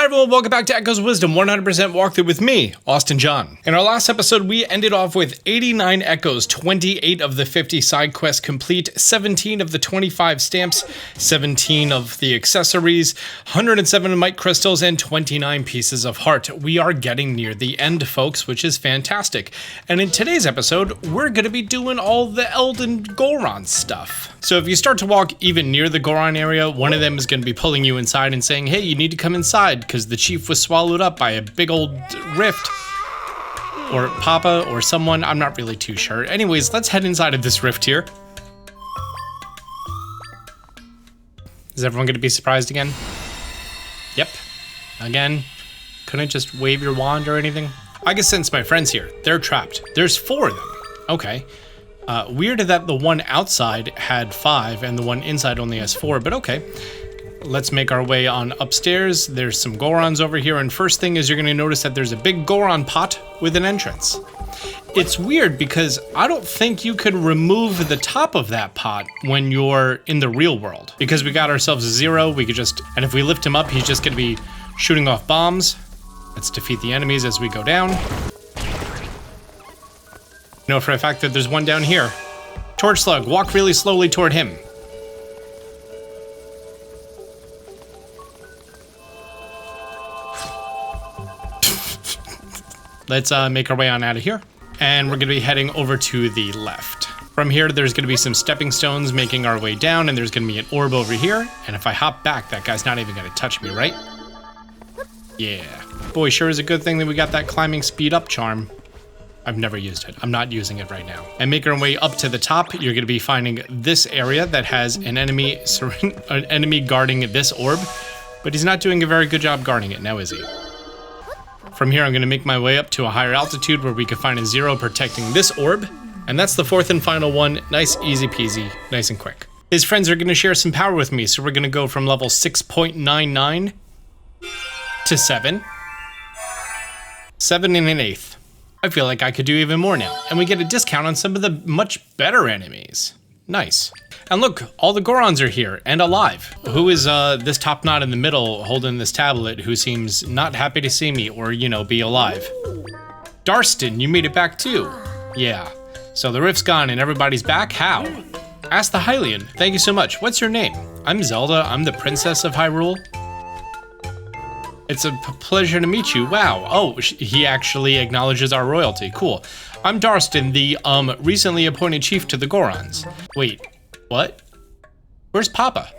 Hi everyone, welcome back to Echoes of Wisdom 100% walkthrough with me, Austin John. In our last episode, we ended off with 89 echoes, 28 of the 50 side quests complete, 17 of the 25 stamps, 17 of the accessories, 107 mite crystals, and 29 pieces of heart. We are getting near the end, folks, which is fantastic. And in today's episode, we're going to be doing all the Eldin Goron stuff. So if you start to walk even near the Goron area, one of them is going to be pulling you inside and saying, hey, you need to come inside because the chief was swallowed up by a big old rift. Or Papa or someone, I'm not really too sure. Anyways, let's head inside of this rift here. Is everyone going to be surprised again? Yep. Again. Couldn't just wave your wand or anything? I can sense my friends here. They're trapped. There's 4 of them. Okay. Weird that the one outside had 5 and the one inside only has 4, but okay. Let's make our way on upstairs. There's some Gorons over here, and first thing is you're going to notice that there's a big Goron pot with an entrance. It's weird because I don't think you could remove the top of that pot when you're in the real world. Because we got ourselves a 0, we could just, and if we lift him up, he's just going to be shooting off bombs. Let's defeat the enemies as we go down. Know for a fact that there's one down here. Torch Slug, walk really slowly toward him. Let's make our way on out of here. And we're gonna be heading over to the left. From here, there's gonna be some stepping stones making our way down, and there's gonna be an orb over here. And if I hop back, that guy's not even gonna touch me, right? Yeah. Boy, sure is a good thing that we got that climbing speed up charm. I've never used it. I'm not using it right now. And make our way up to the top, you're gonna be finding this area that has an enemy guarding this orb, but he's not doing a very good job guarding it now, is he? From here, I'm gonna make my way up to a higher altitude where we can find a 0 protecting this orb. And that's the 4th and final one. Nice, easy peasy, nice and quick. His friends are gonna share some power with me, so we're gonna go from level 6.99 to 7. 7 and an 1/8. I feel like I could do even more now. And we get a discount on some of the much better enemies. Nice. And look, all the Gorons are here and alive. Who is this top knot in the middle holding this tablet who seems not happy to see me or, you know, be alive? Darston, you made it back too. Yeah. So the rift's gone and everybody's back? How? Ask the Hylian. Thank you so much. What's your name? I'm Zelda. I'm the princess of Hyrule. It's a pleasure to meet you. Wow. Oh, he actually acknowledges our royalty. Cool. I'm Darston, the recently appointed chief to the Gorons. Wait, what? Where's Papa?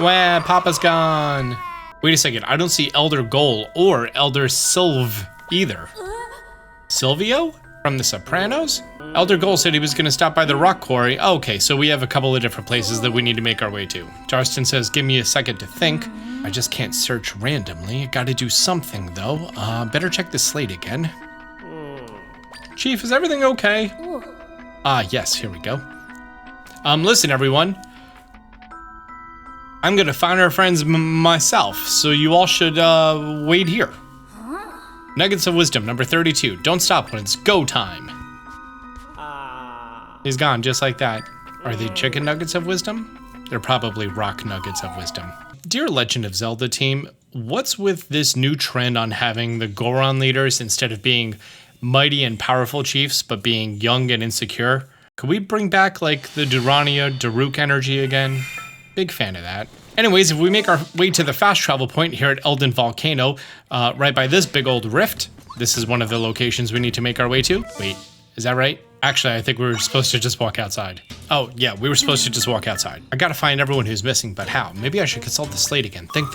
Wah, Papa's gone. Wait a second, I don't see Elder Goal or Elder Sylv either. Silvio? From the Sopranos? Elder Goal said he was gonna stop by the rock quarry. Oh, okay, so we have a couple of different places that we need to make our way to. Darston says, give me a second to think. I just can't search randomly. I gotta do something though. Better check the slate again. Chief, is everything okay? Yes, here we go. Listen everyone. I'm gonna find our friends myself, so you all should, wait here. Nuggets of Wisdom, number 32. Don't stop when it's go time. He's gone, just like that. Are they chicken nuggets of wisdom? They're probably rock nuggets of wisdom. Dear Legend of Zelda team, what's with this new trend on having the Goron leaders instead of being mighty and powerful chiefs, but being young and insecure? Could we bring back like the Durania, Daruk energy again? Big fan of that. Anyways, if we make our way to the fast travel point here at Eldin Volcano, right by this big old rift, this is one of the locations we need to make our way to. Wait, is that right? Actually, I think we were supposed to just walk outside. Oh, yeah, we were supposed to just walk outside. I gotta find everyone who's missing, but how? Maybe I should consult the slate again. Think.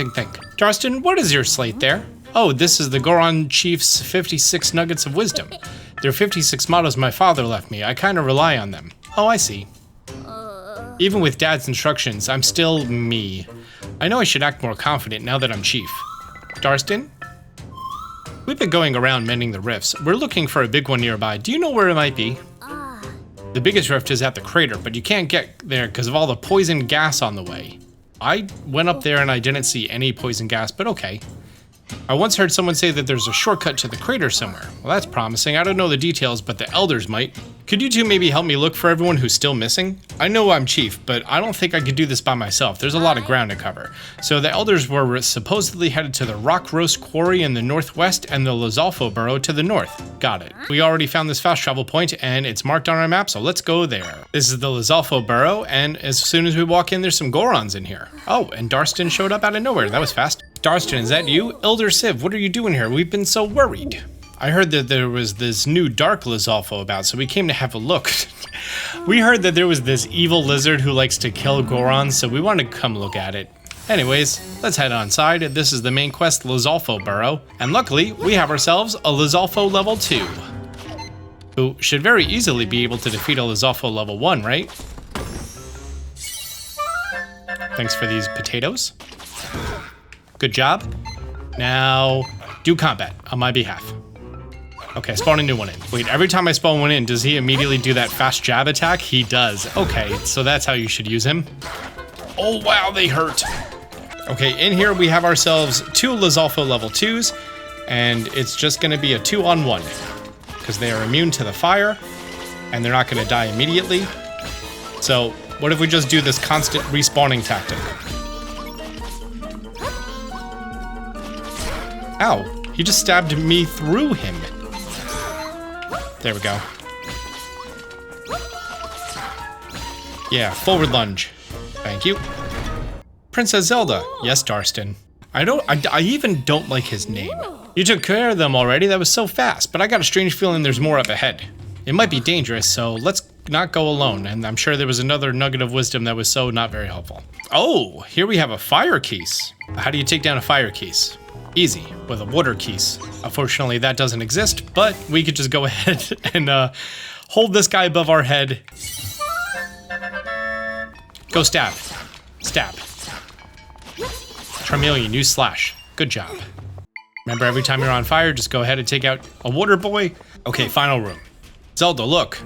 Darston, what is your slate there? Oh, this is the Goron Chief's 56 Nuggets of Wisdom. They're 56 mottos my father left me. I kind of rely on them. Oh, I see. Even with Dad's instructions, I'm still me. I know I should act more confident now that I'm chief. Darston? We've been going around mending the rifts. We're looking for a big one nearby. Do you know where it might be? The biggest rift is at the crater, but you can't get there because of all the poison gas on the way. I went up there and I didn't see any poison gas, but okay. I once heard someone say that there's a shortcut to the crater somewhere. Well, that's promising. I don't know the details, but the elders might. Could you two maybe help me look for everyone who's still missing? I know I'm chief, but I don't think I could do this by myself. There's a lot of ground to cover. So the elders were supposedly headed to the Rock Roast Quarry in the northwest and the Lizalfos Burrow to the north. Got it. We already found this fast travel point and it's marked on our map, so let's go there. This is the Lizalfos Burrow, and as soon as we walk in, there's some Gorons in here. Oh, and Darstan showed up out of nowhere. That was fast. Darstan, is that you? Elder Civ, what are you doing here? We've been so worried. I heard that there was this new dark Lizalfos about, so we came to have a look. We heard that there was this evil lizard who likes to kill Gorons, so we wanted to come look at it. Anyways, let's head on side. This is the main quest, Lizalfos Burrow, and luckily, we have ourselves a Lizalfos level 2. Who should very easily be able to defeat a Lizalfos level 1, right? Thanks for these potatoes. Good job. Now, do combat on my behalf. Okay, spawn a new one in. Wait, every time I spawn one in, does he immediately do that fast jab attack? He does. Okay, so that's how you should use him. Oh, wow, they hurt. Okay, in here we have ourselves 2 Lizalfos level 2s, and it's just gonna be a 2-on-1, because they are immune to the fire, and they're not gonna die immediately. So, what if we just do this constant respawning tactic? Ow, he just stabbed me through him. There we go. Yeah, forward lunge. Thank you. Princess Zelda. Yes, Darstan. I even don't like his name. You took care of them already, that was so fast, but I got a strange feeling there's more up ahead. It might be dangerous, so let's not go alone, and I'm sure there was another nugget of wisdom that was so not very helpful. Oh, here we have a fire keys. How do you take down a fire keys? Easy, with a water keys. Unfortunately, that doesn't exist, but we could just go ahead and hold this guy above our head. Go stab. Stab. Charmeleon, use slash. Good job. Remember, every time you're on fire, just go ahead and take out a water boy. Okay, final room. Zelda, look.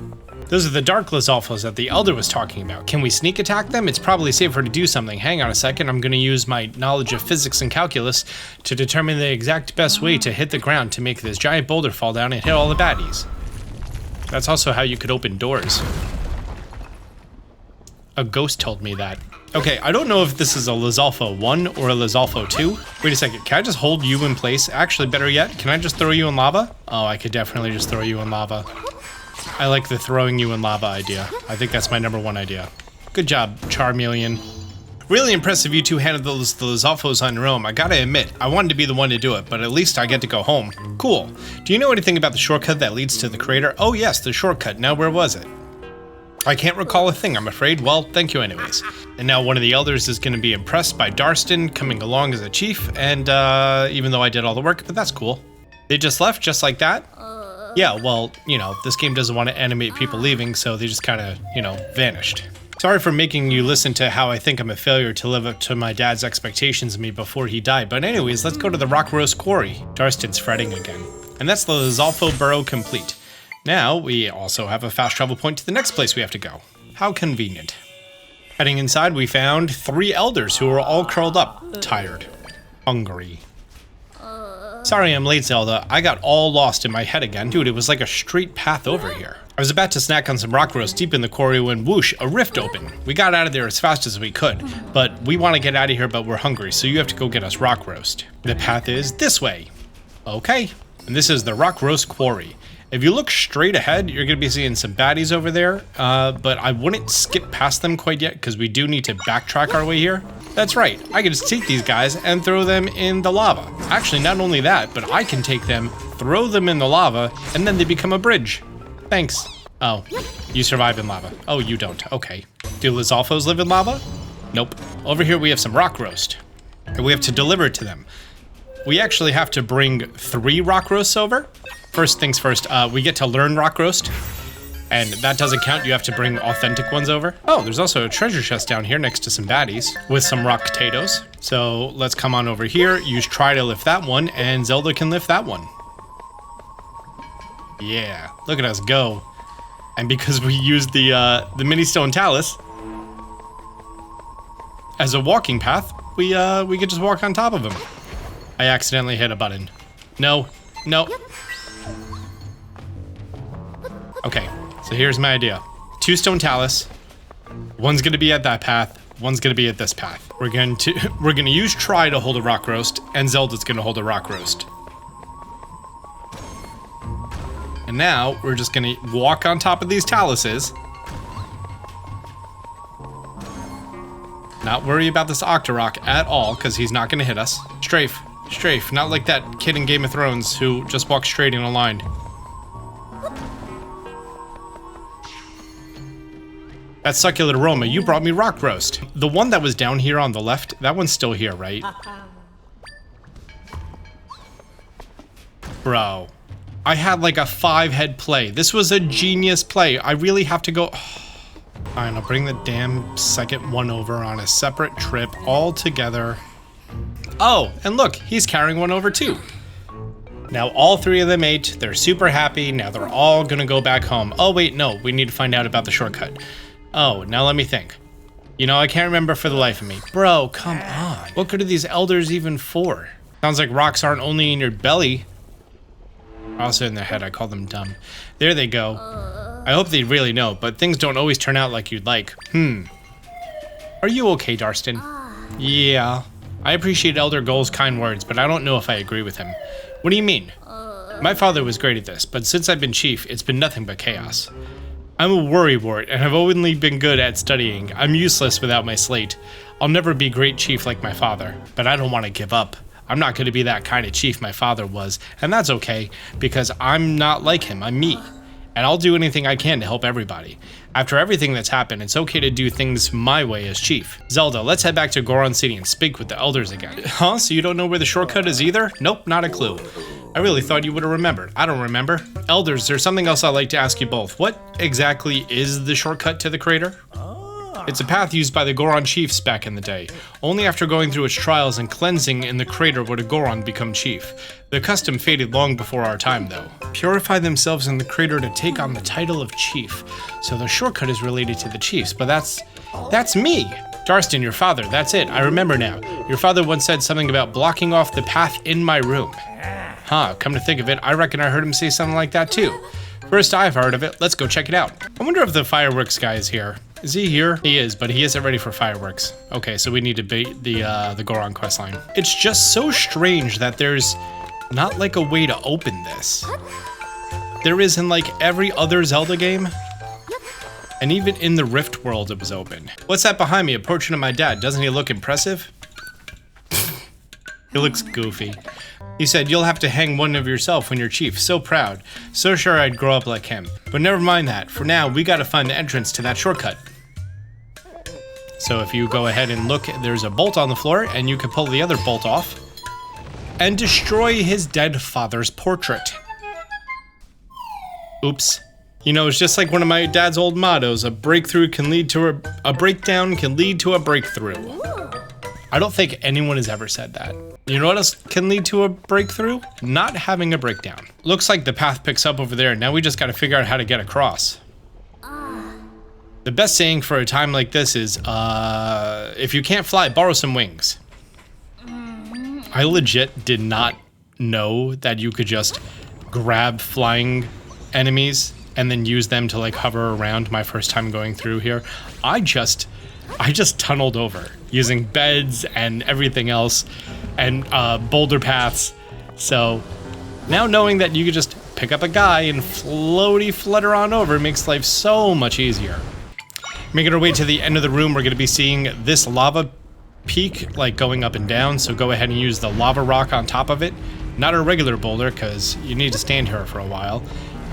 Those are the dark Lizalfos that the Elder was talking about. Can we sneak attack them? It's probably safer to do something. Hang on a second, I'm gonna use my knowledge of physics and calculus to determine the exact best way to hit the ground to make this giant boulder fall down and hit all the baddies. That's also how you could open doors. A ghost told me that. Okay, I don't know if this is a Lizalfos 1 or a Lizalfos 2. Wait a second, can I just hold you in place? Actually, better yet, can I just throw you in lava? Oh, I could definitely just throw you in lava. I like the throwing you in lava idea. I think that's my #1 idea. Good job, Charmeleon. Really impressive you two handled the Lizalfos on your own. I gotta admit, I wanted to be the one to do it, but at least I get to go home. Cool. Do you know anything about the shortcut that leads to the crater? Oh yes, the shortcut. Now where was it? I can't recall a thing, I'm afraid. Well, thank you anyways. And now one of the elders is gonna be impressed by Darstan coming along as a chief, and even though I did all the work, but that's cool. They just left just like that? Yeah, well, you know, this game doesn't want to animate people leaving, so they just kind of, you know, vanished. Sorry for making you listen to how I think I'm a failure to live up to my dad's expectations of me before he died, but anyways, let's go to the Rock Roast Quarry. Darstan's fretting again. And that's the Lizalfos Burrow complete. Now, we also have a fast travel point to the next place we have to go. How convenient. Heading inside, we found 3 elders who were all curled up, tired, hungry. Sorry I'm late, Zelda. I got all lost in my head again. Dude, it was like a straight path over here. I was about to snack on some rock roast deep in the quarry when whoosh, a rift opened. We got out of there as fast as we could, but we want to get out of here, but we're hungry, so you have to go get us rock roast. The path is this way. Okay, and this is the Rock Roast Quarry. If you look straight ahead, you're going to be seeing some baddies over there, but I wouldn't skip past them quite yet because we do need to backtrack our way here. That's right, I can just take these guys and throw them in the lava. Actually, not only that, but I can take them, throw them in the lava, and then they become a bridge. Thanks. Oh, you survive in lava. Oh, you don't. Okay. Do Lizalfos live in lava? Nope. Over here we have some rock roast, and we have to deliver it to them. We actually have to bring 3 rock roasts over. First things first, we get to learn rock roast, and that doesn't count. You have to bring authentic ones over. Oh, there's also a treasure chest down here next to some baddies with some rock potatoes. So let's come on over here, use try to lift that one, and Zelda can lift that one. Yeah, look at us go. And because we used the mini stone talus as a walking path, we could just walk on top of him. I accidentally hit a button. No, no. Okay, so here's my idea. 2 stone talus. One's gonna be at that path. One's gonna be at this path. We're gonna use Try to hold a rock roast, and Zelda's gonna hold a rock roast. And now we're just gonna walk on top of these taluses. Not worry about this Octorok at all, because he's not gonna hit us. Strafe, strafe, not like that kid in Game of Thrones who just walks straight in a line. That succulent aroma, you brought me rock roast. The one that was down here on the left, that one's still here, right? Bro, I had like a 5-head play. This was a genius play. I really have to go. Fine, I'll bring the damn second one over on a separate trip all together. Oh, and look, he's carrying one over too. Now all 3 of them ate, they're super happy, now they're all gonna go back home. Oh wait, no, we need to find out about the shortcut. Oh, now let me think. You know, I can't remember for the life of me. Bro, come on. What good are these elders even for? Sounds like rocks aren't only in your belly. Also in their head, I call them dumb. There they go. I hope they really know, but things don't always turn out like you'd like. Are you okay, Darstan? Yeah. I appreciate Elder Goal's kind words, but I don't know if I agree with him. What do you mean? My father was great at this, but since I've been chief, it's been nothing but chaos. I'm a worrywart, and have only been good at studying. I'm useless without my slate. I'll never be great chief like my father, but I don't want to give up. I'm not going to be that kind of chief my father was, and that's okay, because I'm not like him, I'm me. And I'll do anything I can to help everybody. After everything that's happened, it's okay to do things my way as chief. Zelda, let's head back to Goron City and speak with the elders again. Huh? So you don't know where the shortcut is either? Nope, not a clue. I really thought you would have remembered. I don't remember. Elders, there's something else I'd like to ask you both. What exactly is the shortcut to the crater? It's a path used by the Goron chiefs back in the day. Only after going through its trials and cleansing in the crater would a Goron become chief. The custom faded long before our time, though. Purify themselves in the crater to take on the title of chief. So the shortcut is related to the chiefs, but that's me. Darstan, your father, that's it, I remember now. Your father once said something about blocking off the path in my room. Huh, come to think of it, I reckon I heard him say something like that too. First I've heard of it, let's go check it out. I wonder if the fireworks guy is here. Is he here? He is, but he isn't ready for fireworks. Okay, so we need to beat the Goron questline. It's just so strange that there's not like a way to open this. There is in like every other Zelda game. And even in the Rift world it was open. What's that behind me? A portrait of my dad. Doesn't he look impressive? He looks goofy. He said, you'll have to hang one of yourself when you're chief. So proud. So sure I'd grow up like him. But never mind that. For now, we gotta find the entrance to that shortcut. So if you go ahead and look, there's a bolt on the floor, and you can pull the other bolt off and destroy his dead father's portrait. Oops. You know, it's just like one of my dad's old mottos, a breakthrough can lead to a breakdown can lead to a breakthrough. I don't think anyone has ever said that. You know what else can lead to a breakthrough? Not having a breakdown. Looks like the path picks up over there. Now we just gotta figure out how to get across. The best saying for a time like this is, if you can't fly, borrow some wings. I legit did not know that you could just grab flying enemies and then use them to like hover around my first time going through here. I just tunneled over using beds and everything else and boulder paths. So now knowing that you could just pick up a guy and floaty flutter on over makes life so much easier. Making our way to the end of the room, we're gonna be seeing this lava peak like going up and down. So go ahead and use the lava rock on top of it. Not a regular boulder because you need to stand here for a while.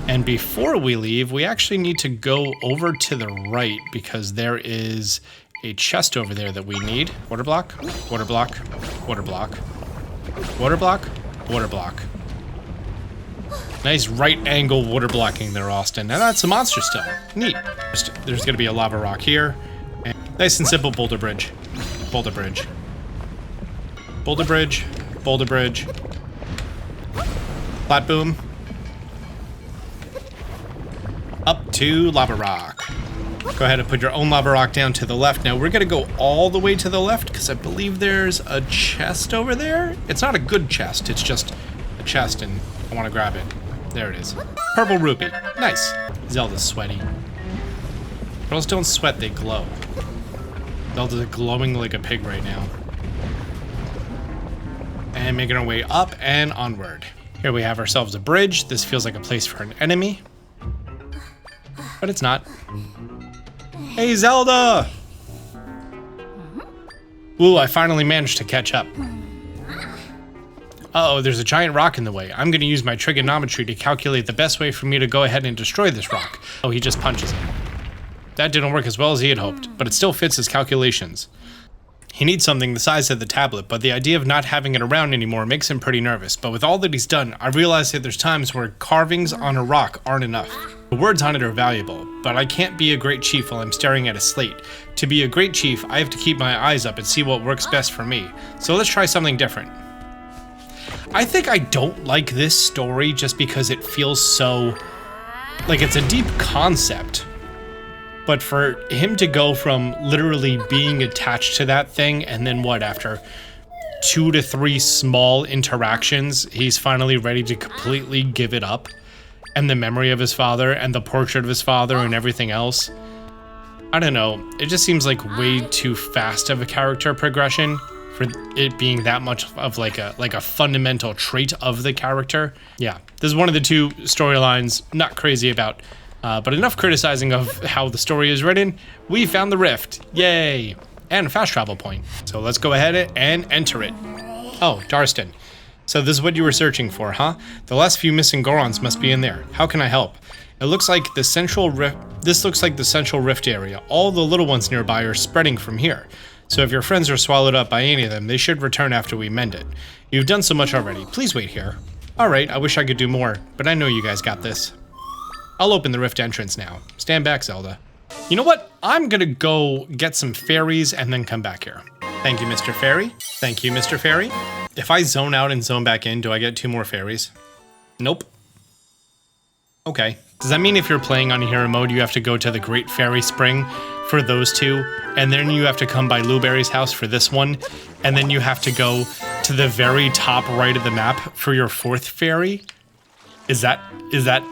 And before we leave, we actually need to go over to the right because there is a chest over there that we need. Water block, water block, water block, water block, water block. Nice right angle water blocking there, Austin. Now that's a monster stone. Neat. There's gonna be a lava rock here. And nice and simple boulder bridge. Boulder bridge. Boulder bridge. Boulder bridge. Flat boom. Up to lava rock. Go ahead and put your own lava rock down to the left. Now we're gonna go all the way to the left because I believe there's a chest over there. It's not a good chest, it's just a chest and I wanna grab it. There it is. Purple rupee, nice. Zelda's sweaty. Girls don't sweat, they glow. Zelda's glowing like a pig right now. And making our way up and onward. Here we have ourselves a bridge. This feels like a place for an enemy. But it's not. Hey, Zelda! Ooh, I finally managed to catch up. Uh-oh, there's a giant rock in the way. I'm gonna use my trigonometry to calculate the best way for me to go ahead and destroy this rock. Oh, he just punches it. That didn't work as well as he had hoped, but it still fits his calculations. He needs something the size of the tablet, but the idea of not having it around anymore makes him pretty nervous. But with all that he's done, I realize that there's times where carvings on a rock aren't enough. The words on it are valuable, but I can't be a great chief while I'm staring at a slate. To be a great chief, I have to keep my eyes up and see what works best for me. So let's try something different. I think I don't like this story just because it feels so... like it's a deep concept. But for him to go from literally being attached to that thing and then what, after 2 to 3 small interactions, he's finally ready to completely give it up. And the memory of his father and the portrait of his father and everything else. I don't know, it just seems like way too fast of a character progression for it being that much of like a fundamental trait of the character. Yeah, this is one of the 2 storylines not crazy about. But enough criticizing of how the story is written. We found the rift. Yay. And a fast travel point. So let's go ahead and enter it. Oh, Darston. So this is what you were searching for, huh? The last few missing Gorons must be in there. How can I help? It looks like the central rift. This looks like the central rift area. All the little ones nearby are spreading from here. So if your friends are swallowed up by any of them, they should return after we mend it. You've done so much already. Please wait here. All right, I wish I could do more, but I know you guys got this. I'll open the rift entrance now. Stand back, Zelda. You know what? I'm gonna go get some fairies and then come back here. Thank you, Mr. Fairy. Thank you, Mr. Fairy. If I zone out and zone back in, do I get 2 more fairies? Nope. Okay. Does that mean if you're playing on hero mode, you have to go to the Great Fairy Spring for those 2, and then you have to come by Luberry's house for this one, and then you have to go to the very top right of the map for your 4th fairy? Is that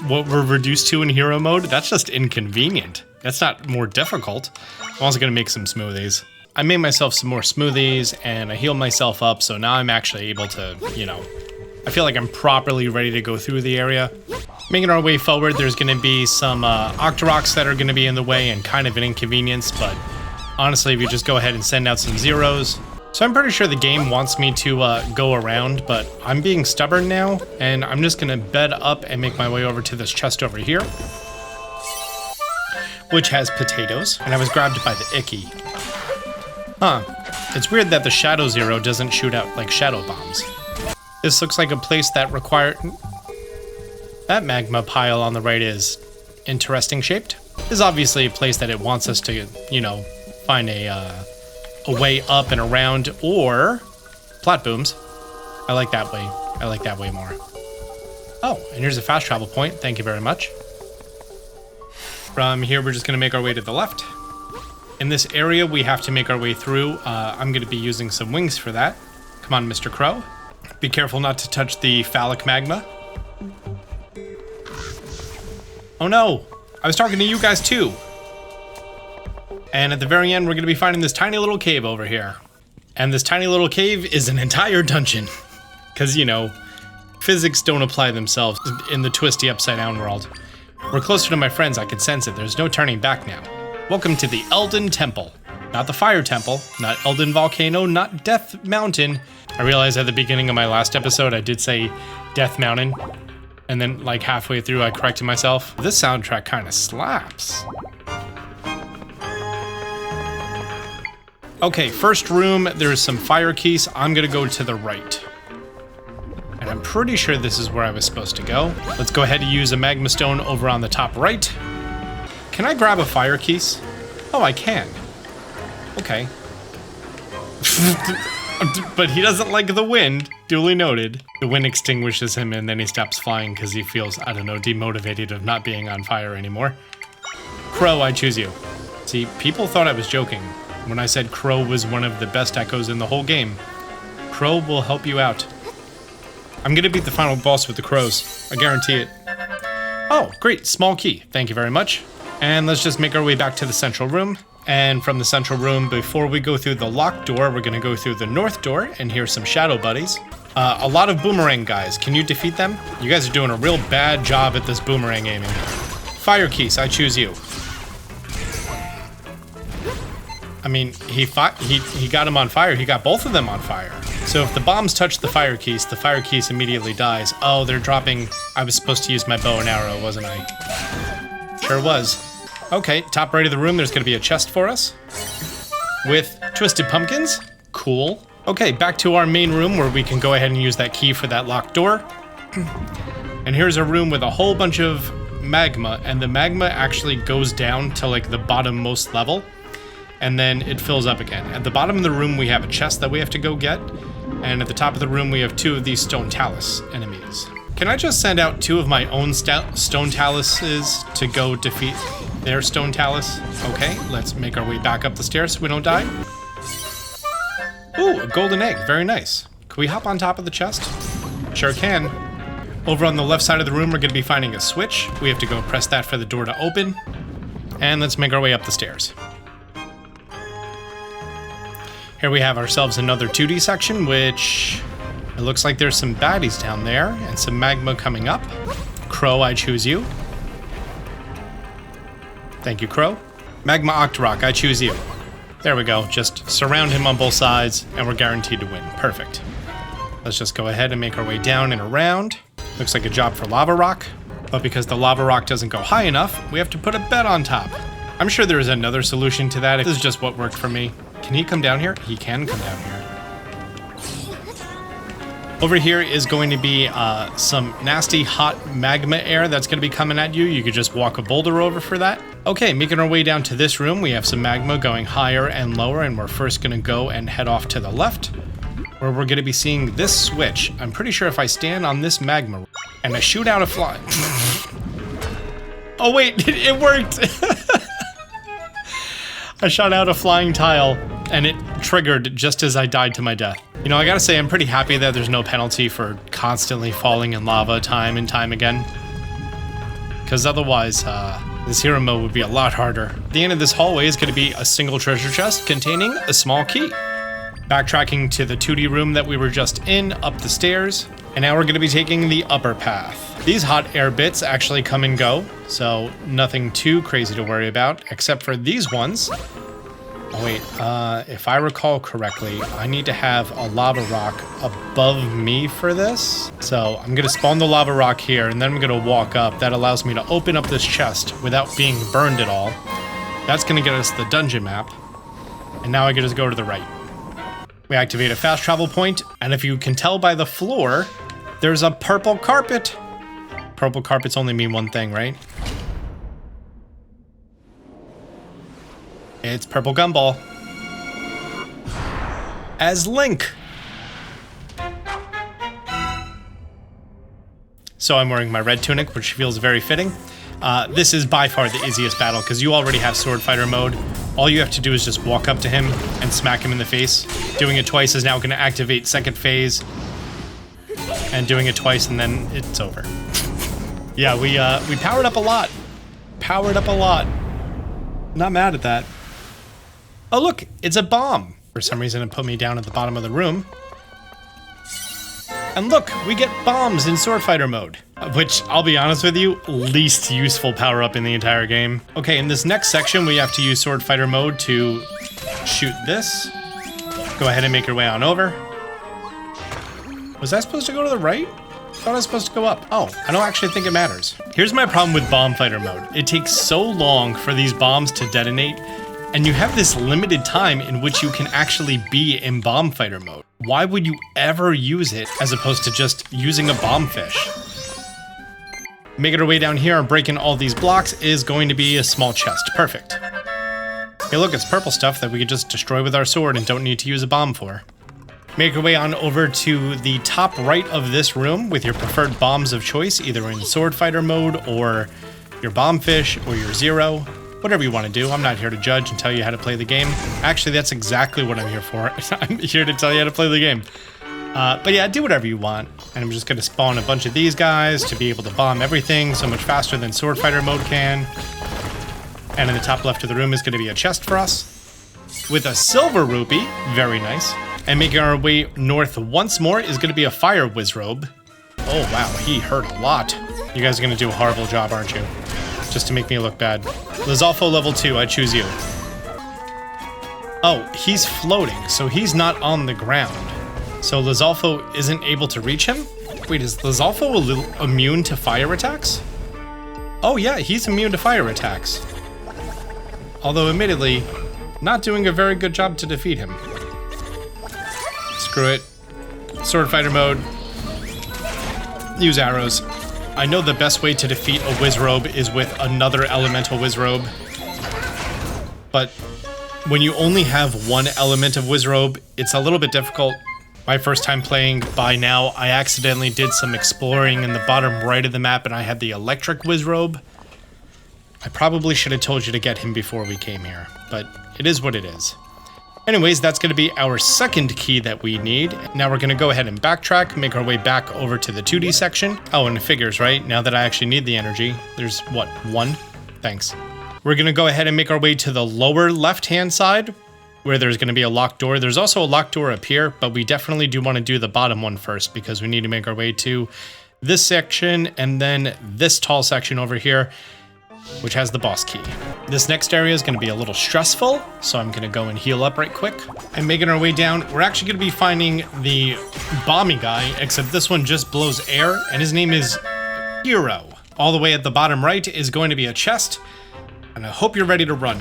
what we're reduced to in hero mode? That's just inconvenient. That's not more difficult. I'm also gonna make some smoothies. I made myself some more smoothies and I healed myself up, so now I'm actually able to, you know, I feel like I'm properly ready to go through the area. Making our way forward, there's gonna be some Octoroks that are gonna be in the way and kind of an inconvenience, but honestly, if you just go ahead and send out some zeros. So I'm pretty sure the game wants me to go around, but I'm being stubborn now, and I'm just gonna bed up and make my way over to this chest over here, which has potatoes, and I was grabbed by the icky. Huh, it's weird that the Shadow Zero doesn't shoot out like shadow bombs. This looks like a place that required... That magma pile on the right is interesting shaped. This is obviously a place that it wants us to, you know, find a way up and around, or plat booms. I like that way. I like that way more. Oh, and here's a fast travel point. Thank you very much. From here, we're just gonna make our way to the left. In this area, we have to make our way through. I'm gonna be using some wings for that. Come on, Mr. Crow. Be careful not to touch the phallic magma. Oh no, I was talking to you guys too. And at the very end, we're gonna be finding this tiny little cave over here. And this tiny little cave is an entire dungeon. Because, you know, physics don't apply themselves in the twisty upside down world. We're closer to my friends, I can sense it. There's no turning back now. Welcome to the Eldin Temple. Not the Fire Temple, not Eldin Volcano, not Death Mountain. I realized at the beginning of my last episode, I did say Death Mountain. And then like halfway through, I corrected myself. This soundtrack kind of slaps. Okay, first room, there's some fire keys. I'm gonna go to the right. And I'm pretty sure this is where I was supposed to go. Let's go ahead and use a magma stone over on the top right. Can I grab a fire keys? Oh, I can. Okay. But he doesn't like the wind, duly noted. The wind extinguishes him and then he stops flying because he feels, I don't know, demotivated of not being on fire anymore. Crow, I choose you. See, people thought I was joking when I said Crow was one of the best echoes in the whole game. Crow will help you out. I'm gonna beat the final boss with the crows. I guarantee it. Oh, great, small key. Thank you very much. And let's just make our way back to the central room. And from the central room, before we go through the locked door, we're gonna go through the north door, and here's some shadow buddies. A lot of boomerang guys. Can you defeat them? You guys are doing a real bad job at this boomerang aiming. Fire keys, I choose you. I mean, he got him on fire. He got both of them on fire. So if the bombs touch the fire keys immediately dies. Oh, they're dropping. I was supposed to use my bow and arrow, wasn't I? Sure was. Okay, top right of the room, there's gonna be a chest for us with twisted pumpkins. Cool. Okay, back to our main room where we can go ahead and use that key for that locked door. And here's a room with a whole bunch of magma, and the magma actually goes down to like the bottommost level, and then it fills up again. At the bottom of the room, we have a chest that we have to go get, and at the top of the room, we have 2 of these stone talus enemies. Can I just send out 2 of my own stone taluses to go defeat their stone talus? Okay, let's make our way back up the stairs so we don't die. Ooh, a golden egg, very nice. Can we hop on top of the chest? Sure can. Over on the left side of the room, we're gonna be finding a switch. We have to go press that for the door to open. And let's make our way up the stairs. Here we have ourselves another 2D section, which it looks like there's some baddies down there and some magma coming up. Crow, I choose you. Thank you, Crow. Magma Octorok, I choose you. There we go, just surround him on both sides and we're guaranteed to win. Perfect. Let's just go ahead and make our way down and around. Looks like a job for lava rock, but because the lava rock doesn't go high enough, we have to put a bed on top. I'm sure there is another solution to that. This is just what worked for me. Can he come down here? He can come down here. Over here is going to be some nasty hot magma air that's going to be coming at you. You could just walk a boulder over for that. Okay, making our way down to this room, we have some magma going higher and lower, and we're first going to go and head off to the left, where we're going to be seeing this switch. I'm pretty sure if I stand on this magma and I shoot out a fly... Oh wait, it worked! I shot out a flying tile and it triggered just as I died to my death. You know, I gotta say I'm pretty happy that there's no penalty for constantly falling in lava time and time again. Because otherwise, this hero mode would be a lot harder. At the end of this hallway is gonna be a single treasure chest containing a small key. Backtracking to the 2D room that we were just in, up the stairs, and now we're gonna be taking the upper path. These hot air bits actually come and go, so nothing too crazy to worry about, except for these ones. Oh wait, if I recall correctly, I need to have a lava rock above me for this. So I'm gonna spawn the lava rock here, and then I'm gonna walk up. That allows me to open up this chest without being burned at all. That's gonna get us the dungeon map. And now I can just go to the right. We activate a fast travel point, and if you can tell by the floor, there's a purple carpet. Purple carpets only mean one thing, right? It's Purple Gumball. As Link. So I'm wearing my red tunic, which feels very fitting. This is by far the easiest battle, because you already have sword fighter mode. All you have to do is just walk up to him and smack him in the face. Doing it twice is now going to activate second phase. And doing it twice, and then it's over. Yeah, we powered up a lot. Powered up a lot. Not mad at that. Oh look, it's a bomb. For some reason it put me down at the bottom of the room. And look, we get bombs in sword fighter mode. Which, I'll be honest with you, least useful power up in the entire game. Okay, in this next section we have to use sword fighter mode to shoot this. Go ahead and make your way on over. Was I supposed to go to the right? I thought I was supposed to go up. Oh, I don't actually think it matters. Here's my problem with bomb fighter mode. It takes so long for these bombs to detonate, and you have this limited time in which you can actually be in bomb fighter mode. Why would you ever use it as opposed to just using a bomb fish? Making our way down here and breaking all these blocks is going to be a small chest. Perfect. Hey look, it's purple stuff that we can just destroy with our sword and don't need to use a bomb for. Make your way on over to the top right of this room with your preferred bombs of choice, either in sword fighter mode or your bomb fish or your zero. Whatever you want to do. I'm not here to judge and tell you how to play the game. Actually, that's exactly what I'm here for. I'm here to tell you how to play the game. But yeah, do whatever you want. And I'm just going to spawn a bunch of these guys to be able to bomb everything so much faster than Sword Fighter mode can. And in the top left of the room is going to be a chest for us with a silver rupee. Very nice. And making our way north once more is going to be a fire wizrobe. Oh, wow. He hurt a lot. You guys are going to do a horrible job, aren't you? Just to make me look bad. Lizalfos level 2, I choose you. Oh, he's floating, so he's not on the ground. So Lizalfos isn't able to reach him? Wait, is Lizalfos immune to fire attacks? Oh yeah, he's immune to fire attacks. Although admittedly, not doing a very good job to defeat him. Screw it. Sword fighter mode. Use arrows. I know the best way to defeat a wizrobe is with another elemental wizrobe. But when you only have one element of wizrobe, it's a little bit difficult. My first time playing, by now, I accidentally did some exploring in the bottom right of the map and I had the electric wizrobe. I probably should have told you to get him before we came here, but it is what it is. Anyways, that's going to be our second key that we need. Now we're going to go ahead and backtrack, make our way back over to the 2D section. Oh, and it figures, right? Now that I actually need the energy, there's what, 1? Thanks. We're going to go ahead and make our way to the lower left-hand side, where there's going to be a locked door. There's also a locked door up here, but we definitely do want to do the bottom one first because we need to make our way to this section and then this tall section over here, which has the boss key. This next area is going to be a little stressful, so I'm going to go and heal up right quick. And making our way down, we're actually going to be finding the bomby guy, except this one just blows air, and his name is Hero. All the way at the bottom right is going to be a chest, and I hope you're ready to run.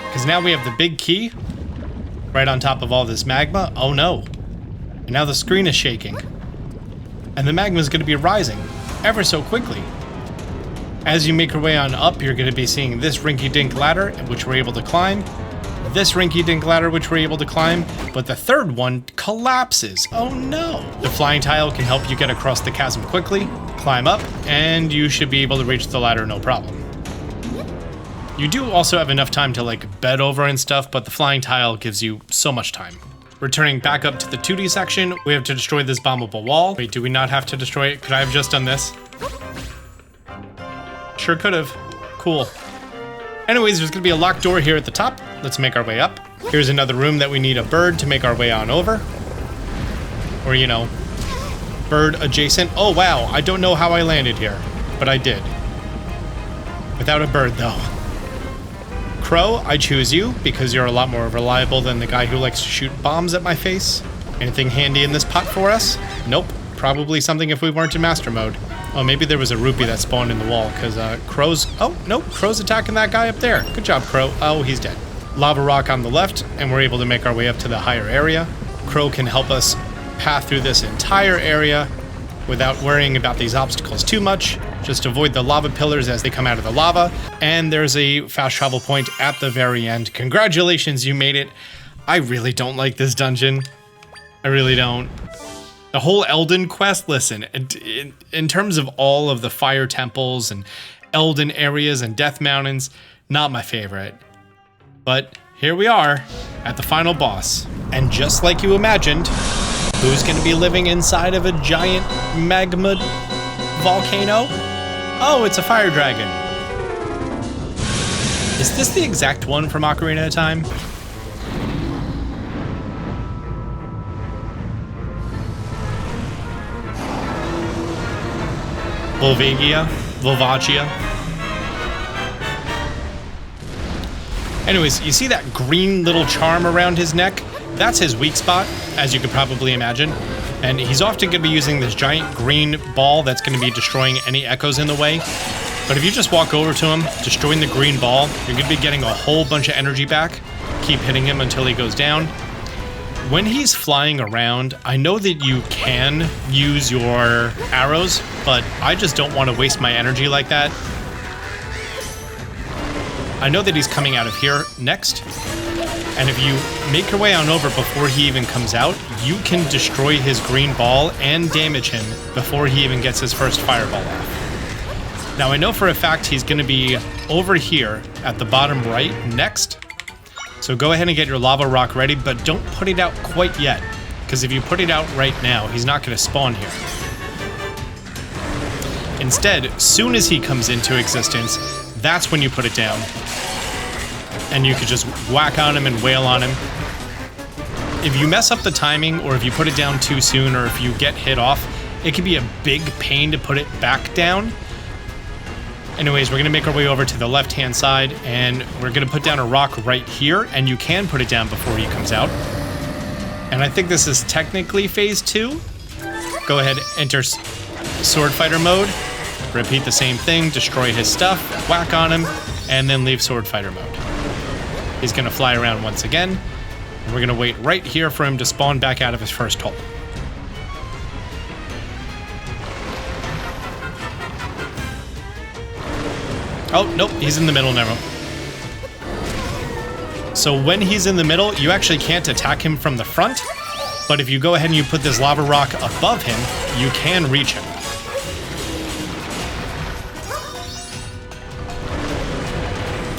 Because now we have the big key right on top of all this magma. Oh no. And now the screen is shaking. And the magma is going to be rising ever so quickly. As you make your way on up, you're going to be seeing this rinky-dink ladder, which we're able to climb. This rinky-dink ladder, which we're able to climb. But the third one collapses. Oh no. The flying tile can help you get across the chasm quickly, climb up, and you should be able to reach the ladder no problem. You do also have enough time to like bed over and stuff, but the flying tile gives you so much time. Returning back up to the 2D section, we have to destroy this bombable wall. Wait, do we not have to destroy it? Could I have just done this? Sure could have. Cool. Anyways, there's gonna be a locked door here at the top. Let's make our way up. Here's another room that we need a bird to make our way on over. Or, you know, bird adjacent. Oh wow, I don't know how I landed here, but I did. Without a bird though. Crow, I choose you because you're a lot more reliable than the guy who likes to shoot bombs at my face. Anything handy in this pot for us? Nope. Probably something if we weren't in master mode. Oh, maybe there was a rupee that spawned in the wall because Crow's... Oh, nope. Crow's attacking that guy up there. Good job, Crow. Oh, he's dead. Lava rock on the left, and we're able to make our way up to the higher area. Crow can help us path through this entire area without worrying about these obstacles too much. Just avoid the lava pillars as they come out of the lava. And there's a fast travel point at the very end. Congratulations, you made it. I really don't like this dungeon. I really don't. The whole Eldin quest, listen, in terms of all of the fire temples and Eldin areas and death mountains, not my favorite. But here we are at the final boss. And just like you imagined, who's going to be living inside of a giant magma volcano? Oh, it's a fire dragon. Is this the exact one from Ocarina of Time? Volvagia. Anyways, you see that green little charm around his neck? That's his weak spot, as you could probably imagine. And he's often going to be using this giant green ball that's going to be destroying any echoes in the way. But if you just walk over to him, destroying the green ball, you're going to be getting a whole bunch of energy back. Keep hitting him until he goes down. When he's flying around, I know that you can use your arrows, but I just don't want to waste my energy like that. I know that he's coming out of here next. And if you make your way on over before he even comes out, you can destroy his green ball and damage him before he even gets his first fireball off. Now I know for a fact he's going to be over here at the bottom right next. So go ahead and get your lava rock ready, but don't put it out quite yet. Because if you put it out right now, he's not going to spawn here. Instead, soon as he comes into existence, that's when you put it down. And you could just whack on him and wail on him. If you mess up the timing, or if you put it down too soon, or if you get hit off, it can be a big pain to put it back down. Anyways, we're going to make our way over to the left-hand side, and we're going to put down a rock right here, and you can put it down before he comes out. And I think this is technically phase 2. Go ahead, enter sword fighter mode, repeat the same thing, destroy his stuff, whack on him, and then leave sword fighter mode. He's going to fly around once again, and we're going to wait right here for him to spawn back out of his first hole. Oh, nope, he's in the middle now. So when he's in the middle, you actually can't attack him from the front, but if you go ahead and you put this lava rock above him, you can reach him.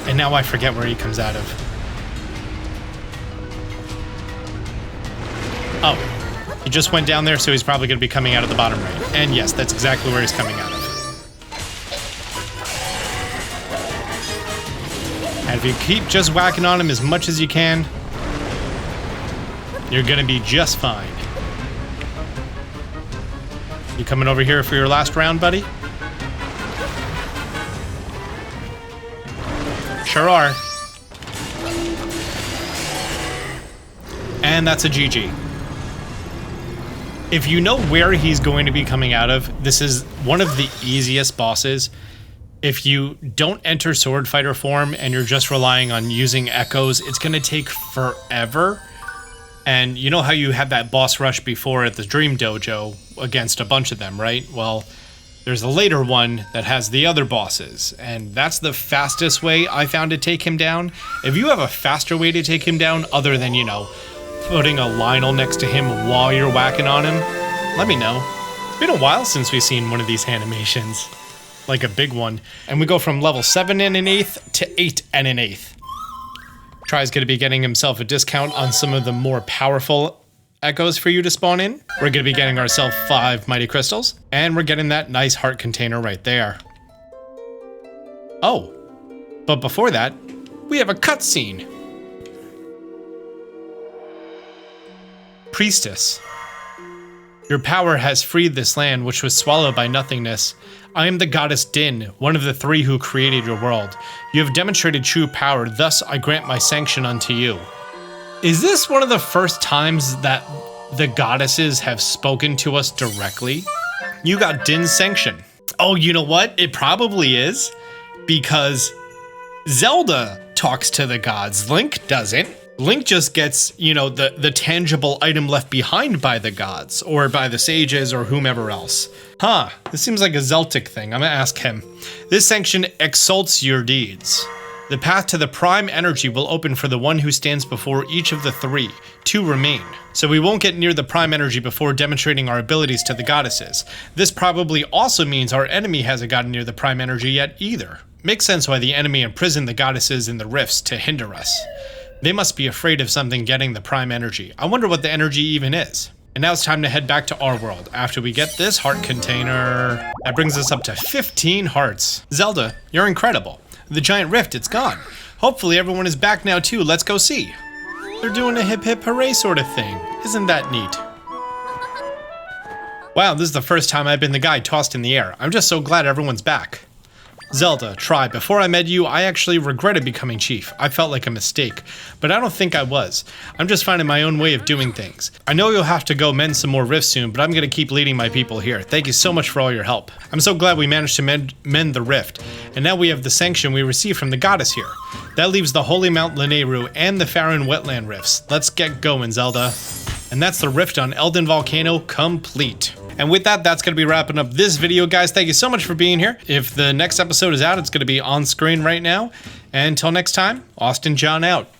And now I forget where he comes out of. Oh, he just went down there, so he's probably going to be coming out of the bottom right. And yes, that's exactly where he's coming out of. And if you keep just whacking on him as much as you can, you're gonna be just fine. You coming over here for your last round, buddy? Sure are. And that's a GG. If you know where he's going to be coming out of, this is one of the easiest bosses. If you don't enter sword fighter form and you're just relying on using echoes, it's going to take forever. And you know how you had that boss rush before at the Dream Dojo against a bunch of them, right? Well, there's a later one that has the other bosses, and that's the fastest way I found to take him down. If you have a faster way to take him down other than, you know, putting a Lionel next to him while you're whacking on him, let me know. It's been a while since we've seen one of these animations. Like a big one. And we go from level 7 and an 8th to 8 and an 8th. Try's going to be getting himself a discount on some of the more powerful echoes for you to spawn in. We're going to be getting ourselves 5 mighty crystals. And we're getting that nice heart container right there. Oh, but before that, we have a cutscene. Priestess. Your power has freed this land, which was swallowed by nothingness. I am the goddess Din, one of the 3 who created your world. You have demonstrated true power, thus I grant my sanction unto you. Is this one of the first times that the goddesses have spoken to us directly? You got Din's sanction. Oh, you know what? It probably is, because Zelda talks to the gods. Link doesn't. Link just gets, you know, the tangible item left behind by the gods, or by the sages, or whomever else. Huh, this seems like a Zeltic thing. I'm gonna ask him. This sanction exalts your deeds. The path to the prime energy will open for the one who stands before each of the 3. 2 remain. So we won't get near the prime energy before demonstrating our abilities to the goddesses. This probably also means our enemy hasn't gotten near the prime energy yet either. Makes sense why the enemy imprisoned the goddesses in the rifts to hinder us. They must be afraid of something getting the prime energy. I wonder what the energy even is. And now it's time to head back to our world after we get this heart container. That brings us up to 15 hearts. Zelda, you're incredible. The giant rift, it's gone. Hopefully everyone is back now too. Let's go see. They're doing a hip hip hooray sort of thing. Isn't that neat? Wow, this is the first time I've been the guy tossed in the air. I'm just so glad everyone's back. Zelda, Tri, before I met you, I actually regretted becoming chief. I felt like a mistake, but I don't think I was. I'm just finding my own way of doing things. I know you'll have to go mend some more rifts soon, but I'm gonna keep leading my people here. Thank you so much for all your help. I'm so glad we managed to mend the rift, and now we have the sanction we received from the goddess here. That leaves the Holy Mount Lanayru and the Faron Wetland rifts. Let's get going, Zelda. And that's the rift on Eldin Volcano complete. And with that, that's going to be wrapping up this video, guys. Thank you so much for being here. If the next episode is out, it's going to be on screen right now. And until next time, Austin John out.